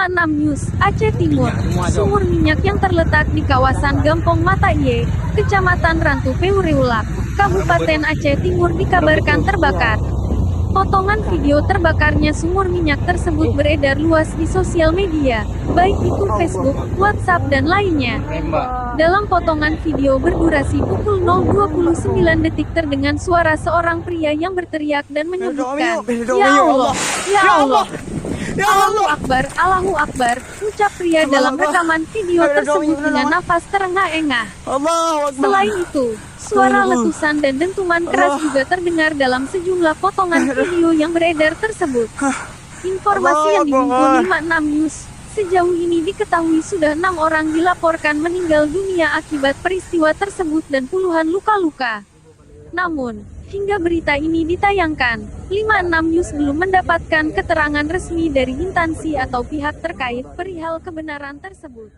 56 News, Aceh Timur. Sumur minyak yang terletak di kawasan Gampong Mata Iye, Kecamatan Rantu Peureulak, Kabupaten Aceh Timur dikabarkan terbakar. Potongan video terbakarnya sumur minyak tersebut beredar luas di sosial media, baik itu Facebook, WhatsApp dan lainnya. Dalam potongan video berdurasi pukul 0:29 detik terdengar suara seorang pria yang berteriak dan menyebutkan, "Ya Allah, ya Allah, Allahu Akbar, Allahu Akbar," ucap pria dalam rekaman video tersebut dengan nafas terengah-engah. Selain itu, suara letusan dan dentuman keras juga terdengar dalam sejumlah potongan video yang beredar tersebut. Informasi yang dihimpun 56 News, sejauh ini diketahui sudah 6 orang dilaporkan meninggal dunia akibat peristiwa tersebut dan puluhan luka-luka. Namun, hingga berita ini ditayangkan, 56 News belum mendapatkan keterangan resmi dari instansi atau pihak terkait perihal kebenaran tersebut.